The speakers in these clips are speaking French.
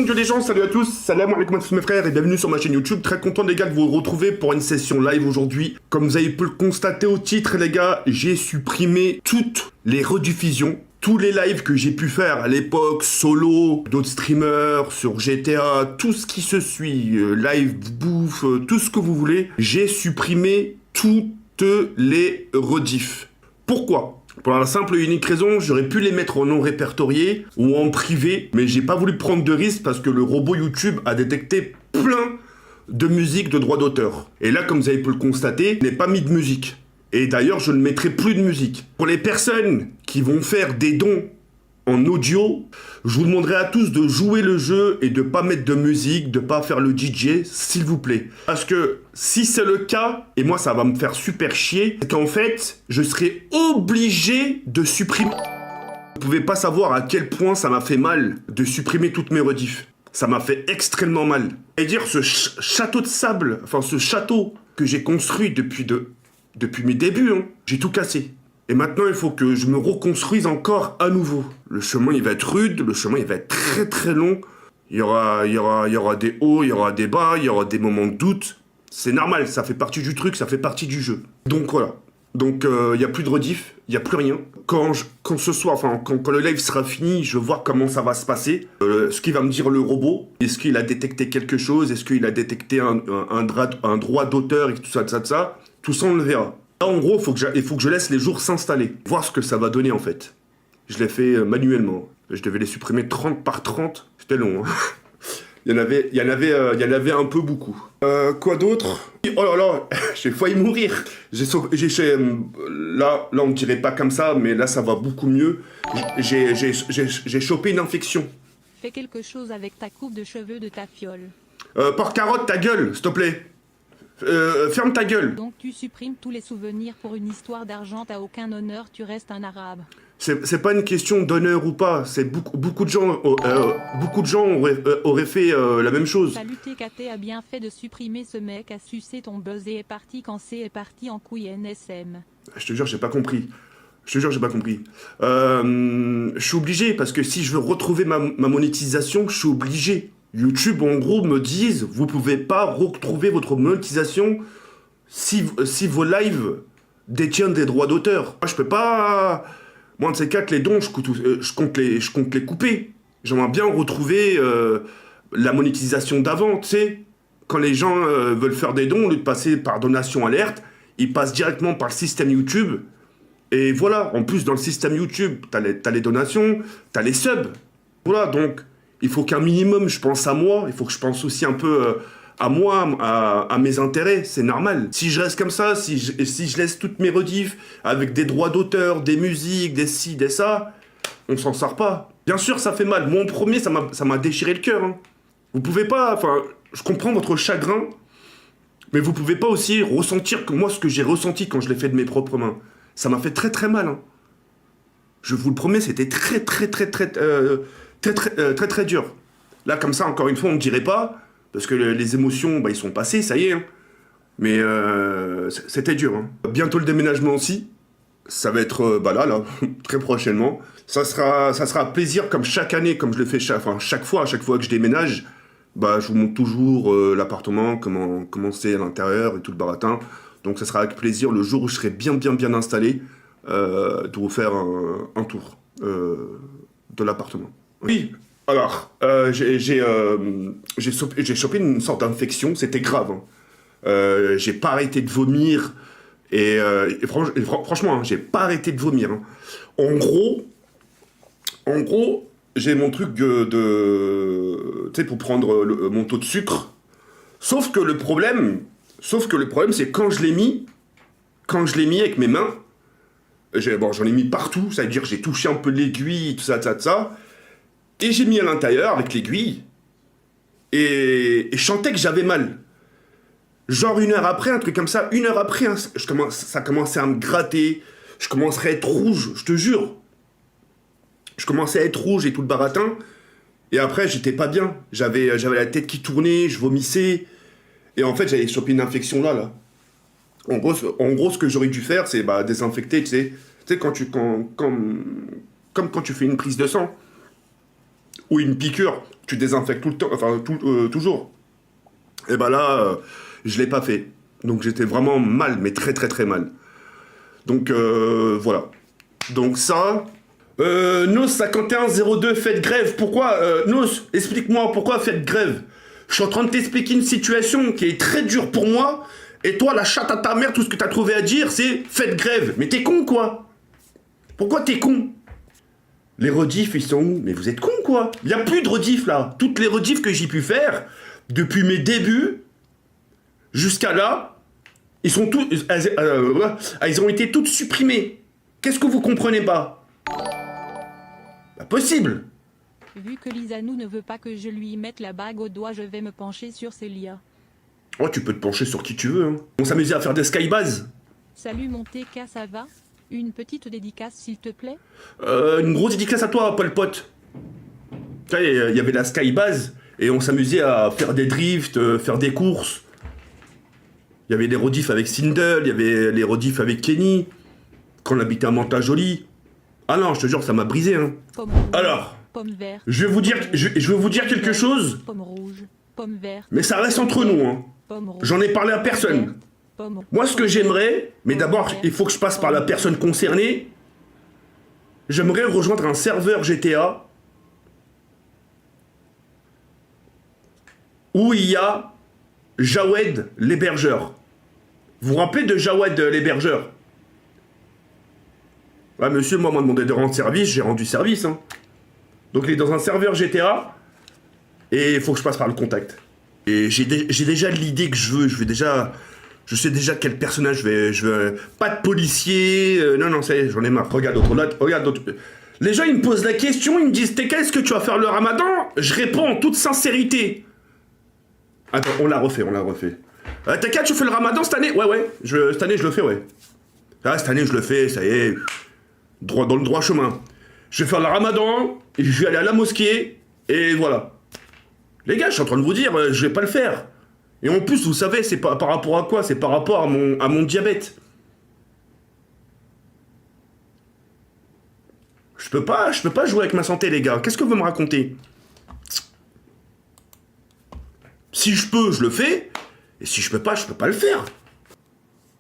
yo les gens, salut à tous, salam alaikum à tous mes frères et bienvenue sur ma chaîne YouTube. Très content les gars de vous retrouver pour une session live aujourd'hui. Comme vous avez pu le constater au titre les gars, j'ai supprimé toutes les rediffusions, tous les lives que j'ai pu faire à l'époque, solo, d'autres streamers, sur GTA, tout ce qui se suit, live, bouffe, tout ce que vous voulez. J'ai supprimé toutes les rediffs. Pourquoi ? Pour la simple et unique raison, j'aurais pu les mettre en non répertorié ou en privé, mais j'ai pas voulu prendre de risque parce que le robot YouTube a détecté plein de musique de droit d'auteur. Et là, comme vous avez pu le constater, je n'ai pas mis de musique. Et d'ailleurs, je ne mettrai plus de musique. Pour les personnes qui vont faire des dons en audio, je vous demanderai à tous de jouer le jeu et de pas mettre de musique, de pas faire le DJ, s'il vous plaît. Parce que si c'est le cas, et moi ça va me faire super chier, c'est qu'en fait, je serai obligé de supprimer. Vous pouvez pas savoir à quel point ça m'a fait mal de supprimer toutes mes rediffs. Ça m'a fait extrêmement mal. Et dire ce château de sable, enfin ce château que j'ai construit depuis mes débuts, hein, j'ai tout cassé. Et maintenant, il faut que je me reconstruise encore à nouveau. Le chemin, il va être rude, le chemin, il va être très très long. Il y aura des hauts, il y aura des bas, il y aura des moments de doute. C'est normal, ça fait partie du truc, ça fait partie du jeu. Donc voilà. Donc il n'y a plus de rediff, il n'y a plus rien. Quand ce soir, enfin quand le live sera fini, je vais voir comment ça va se passer. Ce qu'il va me dire le robot. Est-ce qu'il a détecté quelque chose? Est-ce qu'il a détecté un droit d'auteur et tout ça, Tout ça, on le verra. Là, en gros, il faut que je laisse les jours s'installer. Voir ce que ça va donner, en fait. Je l'ai fait manuellement. Je devais les supprimer 30 par 30. C'était long, hein. Il y en avait un peu beaucoup. Quoi d'autre? Oh là là, j'ai failli mourir. Là, on ne dirait pas comme ça, mais là, ça va beaucoup mieux. J'ai chopé une infection. Fais quelque chose avec ta coupe de cheveux de ta fiole. Porte-carotte, ta gueule, s'il te plaît. Ferme ta gueule. Donc tu supprimes tous les souvenirs pour une histoire d'argent, t'as aucun honneur, tu restes un arabe. C'est pas une question d'honneur ou pas, c'est beaucoup de gens auraient fait la même chose. Salut TKT a bien fait de supprimer ce mec, a sucé ton buzz et est parti quand c'est est parti en couille NSM. Je te jure, j'ai pas compris. Je suis obligé, parce que si je veux retrouver ma monétisation, je suis obligé. YouTube, en gros, me disent, vous pouvez pas retrouver votre monétisation si vos lives détiennent des droits d'auteur. Moi, je peux pas... Moi, de ces quatre, les dons, je compte les couper. J'aimerais bien retrouver la monétisation d'avant, tu sais. Quand les gens veulent faire des dons, au lieu de passer par donation alerte, ils passent directement par le système YouTube. Et voilà, en plus, dans le système YouTube, t'as les donations, t'as les subs. Voilà, donc... Il faut qu'un minimum, je pense à moi, il faut que je pense aussi un peu à moi, à mes intérêts, c'est normal. Si je reste comme ça, si je laisse toutes mes rediffs avec des droits d'auteur, des musiques, des ci, des ça, on s'en sort pas. Bien sûr, ça fait mal. Moi, en premier, ça m'a déchiré le cœur. Hein. Vous pouvez pas, enfin, je comprends votre chagrin, mais vous pouvez pas aussi ressentir que moi, ce que j'ai ressenti quand je l'ai fait de mes propres mains, ça m'a fait très très mal. Hein. Je vous le promets, c'était très dur. Là, comme ça, encore une fois, on ne dirait pas, parce que les émotions, ils sont passées, ça y est. Hein. Mais c'était dur. Hein. Bientôt le déménagement aussi. Ça va être, là, très prochainement. Ça sera plaisir, comme chaque année, comme je le fais chaque fois que je déménage, je vous montre toujours l'appartement, comment c'est à l'intérieur et tout le baratin. Donc ça sera avec plaisir, le jour où je serai bien installé, de vous faire un tour de l'appartement. Oui, alors, j'ai chopé une sorte d'infection, c'était grave. Hein. J'ai pas arrêté de vomir, franchement, hein, j'ai pas arrêté de vomir. Hein. En gros, j'ai mon truc tu sais, pour prendre mon taux de sucre. Sauf que le problème, c'est quand je l'ai mis avec mes mains, j'en ai mis partout, ça veut dire que j'ai touché un peu l'aiguille, tout ça. Et j'ai mis à l'intérieur avec l'aiguille. Et je sentais que j'avais mal. Genre 1 heure après, un truc comme ça, 1 heure après, hein, ça commençait à me gratter. Je commençais à être rouge, je te jure. Je commençais à être rouge et tout le baratin. Et après, j'étais pas bien. J'avais la tête qui tournait, je vomissais. Et en fait, j'avais chopé une infection là. En gros, ce que j'aurais dû faire, c'est désinfecter, tu sais. Tu sais, comme quand tu fais une prise de sang. ou une piqûre, tu désinfectes tout le temps, enfin toujours. Et bah là, je l'ai pas fait. Donc j'étais vraiment mal, mais très très très mal. Donc voilà. Donc ça... Nos 5102, faites grève. Pourquoi Nos, explique-moi pourquoi faites grève. Je suis en train de t'expliquer une situation qui est très dure pour moi. Et toi, la chatte à ta mère, tout ce que t'as trouvé à dire, c'est faites grève. Mais t'es con, quoi. Pourquoi t'es con? Les rediffs, ils sont où? Mais vous êtes con, quoi. Il n'y a plus de rediffs, là. Toutes les rediffs que j'ai pu faire, depuis mes débuts, jusqu'à là, ils sont tous... ils ont été toutes supprimées. Qu'est-ce que vous comprenez pas? Pas possible. Vu que Lisanou ne veut pas que je lui mette la bague au doigt, je vais me pencher sur Célia. Oh, tu peux te pencher sur qui tu veux, hein. On s'amusait à faire des skybases. Salut mon TK, ça va? Une petite dédicace s'il te plaît? Une grosse dédicace à toi, Paul Pote. Tu sais, il y avait la skybase, et on s'amusait à faire des drifts, faire des courses. Il y avait les rediffs avec Sindel, il y avait les rediffs avec Kenny, quand on habitait à Mantes-la-Jolie. Ah non, je te jure, ça m'a brisé, hein. Pomme rouge, Alors, pomme verte, je vais vous dire quelque chose, pomme rouge, pomme verte, mais ça reste entre nous, hein. pomme rouge, J'en ai parlé à personne. pomme, Moi, ce que j'aimerais, mais d'abord, il faut que je passe par la personne concernée. J'aimerais rejoindre un serveur GTA où il y a Jawed l'hébergeur. Vous vous rappelez de Jawed l'hébergeur? Ouais, monsieur, moi, on m'a demandé de rendre service, j'ai rendu service, hein. Donc, il est dans un serveur GTA et il faut que je passe par le contact. Et j'ai déjà l'idée que je sais déjà quel personnage je vais pas de policier, non, ça y est, j'en ai marre. Regarde d'autres. Les gens, ils me posent la question, ils me disent, TK, est-ce que tu vas faire le ramadan? Je réponds en toute sincérité. Attends, on l'a refait. TK, tu fais le ramadan cette année? Ouais, cette année, je le fais, ouais. Ah, cette année, je le fais, ça y est, dans le droit chemin. Je vais faire le ramadan, et je vais aller à la mosquée, et voilà. Les gars, je suis en train de vous dire, je vais pas le faire. Et en plus, vous savez, c'est pas par rapport à quoi? C'est par rapport à mon diabète. Je peux pas jouer avec ma santé, les gars. Qu'est-ce que vous me racontez? Si je peux, je le fais. Et si je peux pas le faire.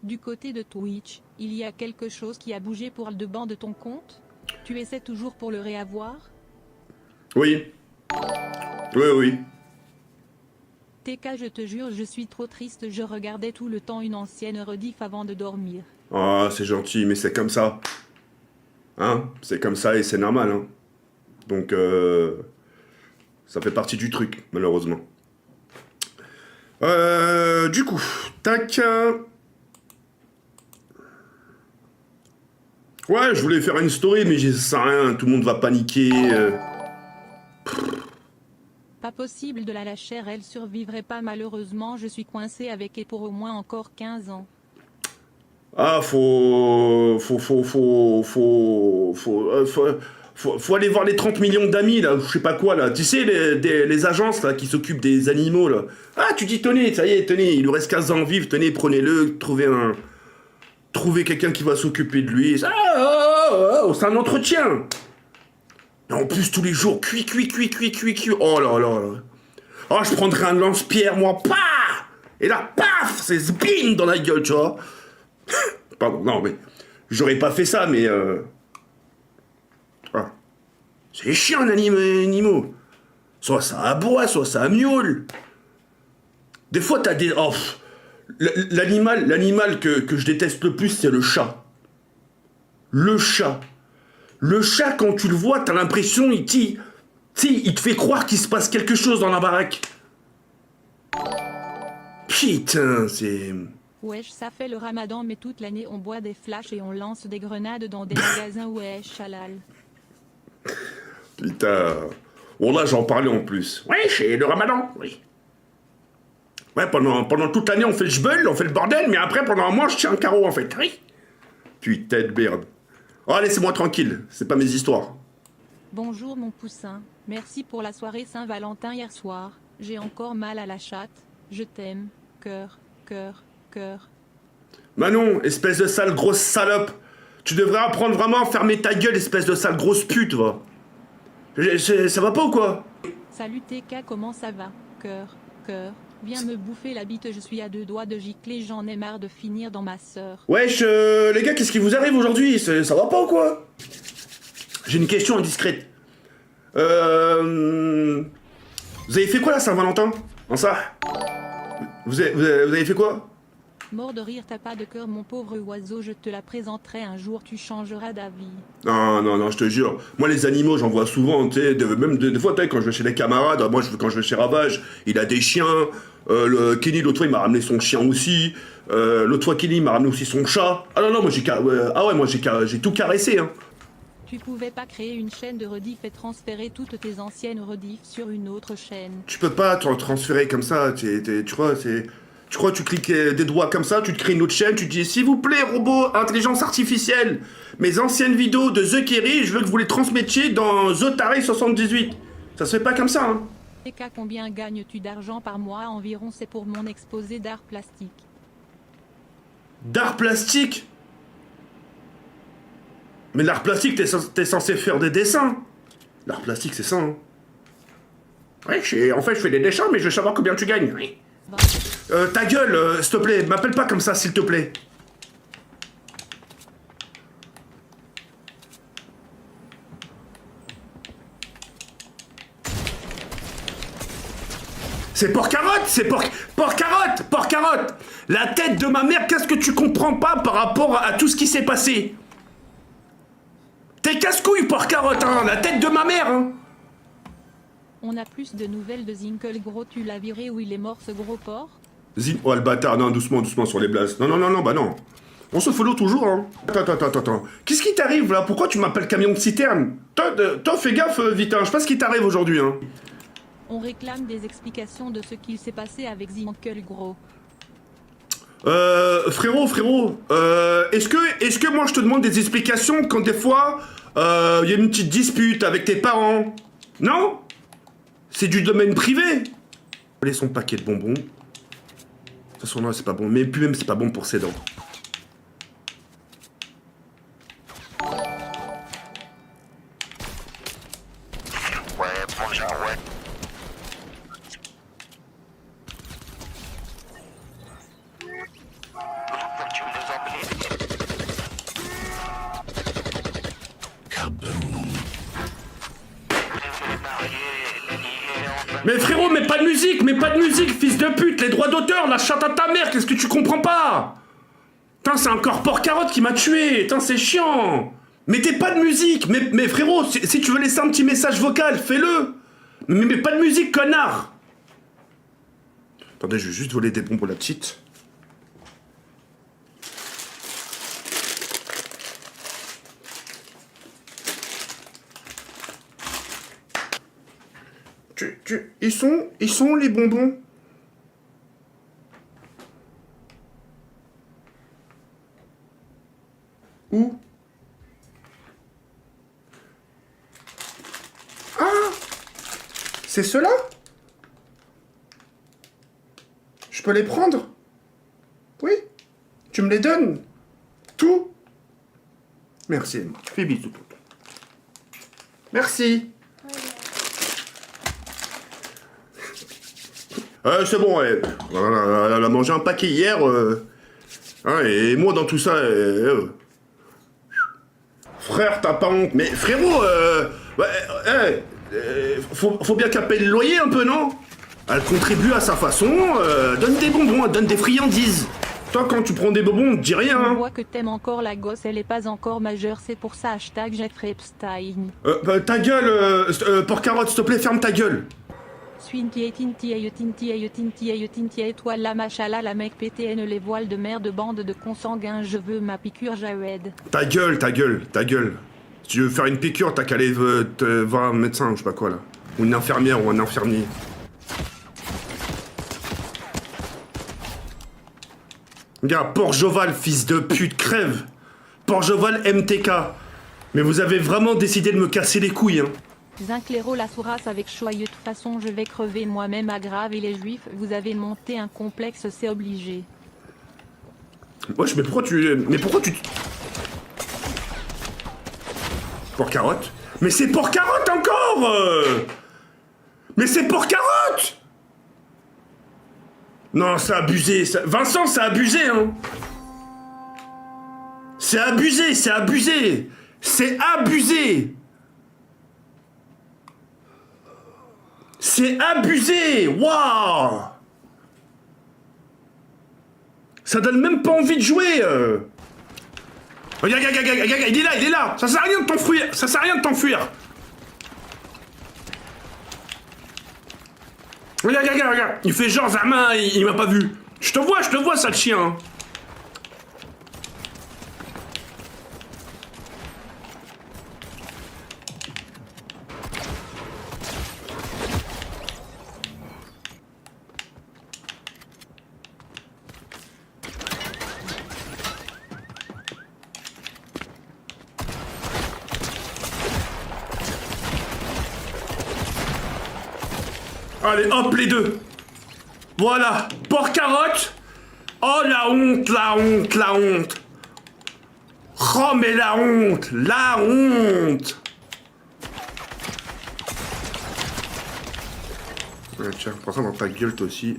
Du côté de Twitch, il y a quelque chose qui a bougé pour le devant de ton compte? Tu essaies toujours pour le réavoir? Oui. Oui. TK, je te jure, je suis trop triste, je regardais tout le temps une ancienne rediff avant de dormir. Ah, c'est gentil, mais c'est comme ça. Hein? C'est comme ça et c'est normal, hein. Donc, ça fait partie du truc, malheureusement. Du coup, tac. Ouais, je voulais faire une story, mais ça sert à rien, tout le monde va paniquer. Pas possible de la lâcher, elle survivrait pas malheureusement, je suis coincé avec elle pour au moins encore 15 ans. Ah, faut aller voir les 30 millions d'amis, là, je sais pas quoi, là. Tu sais, les agences, là, qui s'occupent des animaux, là. Ah, tu dis, tenez, ça y est, tenez, il lui reste 15 ans à vivre, tenez, prenez-le, trouvez quelqu'un qui va s'occuper de lui. C'est un entretien. Et en plus, tous les jours, cuit. Oh là là. Oh, je prendrais un lance-pierre, moi, paf! Et là, paf! C'est bim dans la gueule, tu vois. Pardon, non, mais j'aurais pas fait ça, mais ah. C'est chiant, les animaux. Soit ça aboie, soit ça miaule. Des fois, t'as des... Oh, l'animal que je déteste le plus, c'est le chat. Le chat. Le chat, quand tu le vois, t'as l'impression, il te fait croire qu'il se passe quelque chose dans la baraque. Putain, c'est... Wesh, ça fait le ramadan, mais toute l'année on boit des flashs et on lance des grenades dans des magasins, wesh, halal. Putain. Bon, là, j'en parlais en plus. Wesh, et le ramadan, oui. Ouais, pendant toute l'année, on fait le jbeul, on fait le bordel, mais après, pendant un mois, je tiens un carreau, en fait. Oui. Putain de merde. Oh, laissez-moi tranquille, c'est pas mes histoires. Bonjour mon poussin, merci pour la soirée Saint-Valentin hier soir. J'ai encore mal à la chatte. Je t'aime, cœur. Manon, espèce de sale grosse salope. Tu devrais apprendre vraiment à fermer ta gueule, espèce de sale grosse pute, va. Ça va pas ou quoi? Salut TK, comment ça va? Cœur, viens me bouffer la bite, je suis à 2 doigts de gicler, j'en ai marre de finir dans ma sœur. Wesh, les gars, qu'est-ce qui vous arrive aujourd'hui? Ça va pas ou quoi? J'ai une question indiscrète. Vous avez fait quoi la Saint-Valentin? En ça? Vous avez fait quoi? Mort de rire, t'as pas de cœur mon pauvre oiseau, je te la présenterai un jour, tu changeras d'avis. Non, je te jure. Moi, les animaux, j'en vois souvent, tu sais, même des fois, tu sais, quand je vais chez les camarades, moi, quand je vais chez Ravage, il a des chiens. Kenny, l'autre fois, il m'a ramené son chien aussi. L'autre fois, Kenny m'a ramené aussi son chat. Ah non, moi, j'ai tout caressé, hein. Tu pouvais pas créer une chaîne de rediff et transférer toutes tes anciennes rediffs sur une autre chaîne. Tu peux pas transférer comme ça, tu crois, tu cliques des doigts comme ça, tu te crées une autre chaîne, tu te dis s'il vous plaît robot, intelligence artificielle, mes anciennes vidéos de The Kerry, je veux que vous les transmettiez dans The Taré 78. Ça se fait pas comme ça, hein. TK, combien gagnes-tu d'argent par mois? Environ, c'est pour mon exposé d'art plastique. D'art plastique? Mais l'art plastique, t'es censé faire des dessins. L'art plastique, c'est ça, hein. Ouais, en fait, je fais des dessins, mais je veux savoir combien tu gagnes. Oui. Ta gueule, s'il te plaît, m'appelle pas comme ça, s'il te plaît. C'est Porc-Carotte, Porc-Carotte. La tête de ma mère, qu'est-ce que tu comprends pas par rapport à tout ce qui s'est passé? T'es casse-couille, Porc-Carotte, hein, la tête de ma mère, hein. On a plus de nouvelles de Zinkel gros, tu l'as viré où il est mort ce gros porc? Oh le bâtard, non, doucement sur les blases. Non, bah non. On se follow toujours, hein. Attends. Qu'est-ce qui t'arrive, là? Pourquoi tu m'appelles camion de citerne? Toi, fais gaffe, vite, hein. Je sais pas ce qui t'arrive aujourd'hui, hein. On réclame des explications de ce qu'il s'est passé avec Zinkel gros. Frérot, est-ce que moi je te demande des explications quand des fois, y a une petite dispute avec tes parents? Non? C'est du domaine privé. Allez, son paquet de bonbons. De toute façon, non, c'est pas bon. Mais puis même, c'est pas bon pour ses dents. Mais frérot, mais pas de musique, fils de pute, les droits d'auteur, la chatte à ta mère, qu'est-ce que tu comprends pas? Putain, c'est encore Porc-Carotte qui m'a tué, putain, c'est chiant. Mettez pas de musique, mais frérot, si tu veux laisser un petit message vocal, fais-le. Mais pas de musique, connard. Attendez, je vais juste voler des bonbons à la petite. Ils sont les bonbons? Où? Ah! C'est ceux-là? Je peux les prendre? Oui? Tu me les donnes? Tout? Merci, Emma. Fais bisous, tonton. Merci. C'est bon, ouais. Elle a mangé un paquet hier. Hein, et moi, dans tout ça... Frère, t'as pas honte. Mais frérot, faut bien qu'elle paye le loyer un peu, non? Elle contribue à sa façon. Donne des bonbons, donne des friandises. Toi, quand tu prends des bonbons, on te dit rien. On Hein. voit que t'aimes encore la gosse, elle est pas encore majeure, c'est pour ça hashtag Jeffrey Epstein. Ta gueule, Porc-Carotte, s'il te plaît, ferme ta gueule. Toi la machala la mec PTN les voiles de merde bande de consanguins, je veux ma piqûre Jawed. Ta gueule. Si tu veux faire une piqûre, t'as qu'à aller voir un médecin, je sais pas quoi là. Ou une infirmière ou un infirmier. Regarde, Port-Joval, fils de pute, crève. Port-Joval MTK. Mais vous avez vraiment décidé de me casser les couilles, hein. Zincléro la sourasse avec choyeux, de toute façon je vais crever moi-même aggrave et les juifs, vous avez monté un complexe, c'est obligé. Wesh, mais pourquoi tu... Porc-Carotte, Mais c'est pour carotte encore Mais c'est pour carotte. Non, c'est abusé. Vincent, c'est abusé, hein. C'est abusé, c'est abusé. C'est abusé. C'est abusé. Waouh. Ça donne même pas envie de jouer. Regarde, il est là. Ça sert à rien de t'enfuir. Ça sert à rien de t'enfuir. Regarde. Il fait genre Zama, il m'a pas vu. Je te vois, sale chien. Allez, hop, les deux. Voilà. Porc-carotte. Oh, la honte. Oh, mais la honte. Ouais, tiens, prends ça dans ta gueule, toi aussi.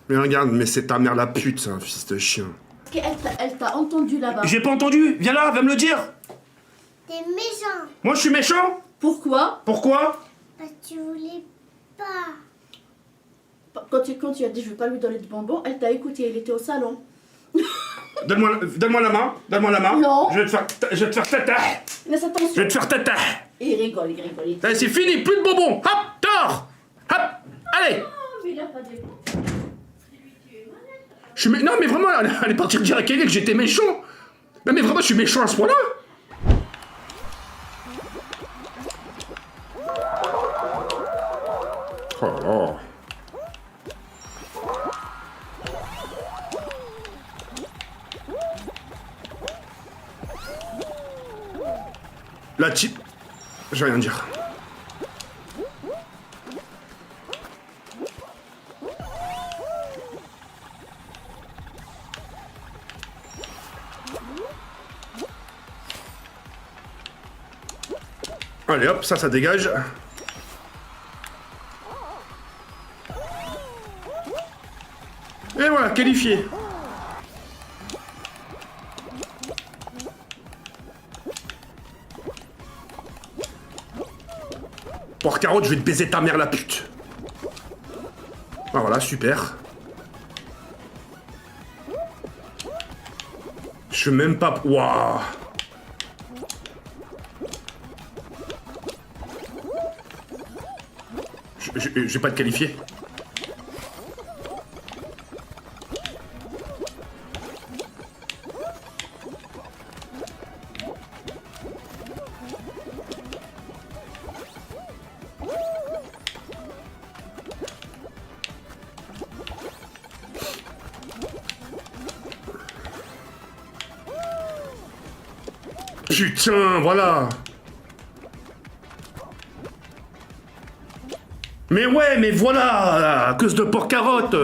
Mais regarde, mais c'est ta mère la pute, ça, fils de chien. Elle t'a entendu là-bas. J'ai pas entendu. Viens là, va me le dire. T'es méchant. Moi, je suis méchant. Pourquoi? Pourquoi? Parce que tu voulais pas. Quand tu as dit je vais pas lui donner de bonbons, elle t'a écouté, elle était au salon. Donne-moi la main. Non. Je vais te faire tata. Laisse attention. Je vais te faire tata. Et il rigole. Allez, c'est fini, plus de bonbons. Hop, dehors. Hop, allez. Oh, mais il a pas de... Non, mais vraiment, elle est partie dire à Kelly que j'étais méchant. Non, mais vraiment, je suis méchant à ce point-là. Oh là là. La type... Je vais rien dire. Allez hop, ça dégage. Et voilà, qualifié. Porc-carotte, je vais te baiser ta mère la pute. Ah voilà, super. Je veux même pas... Waouh. Je vais pas te qualifier. Putain, voilà. Mais ouais, mais voilà, à cause de Porc-carotte.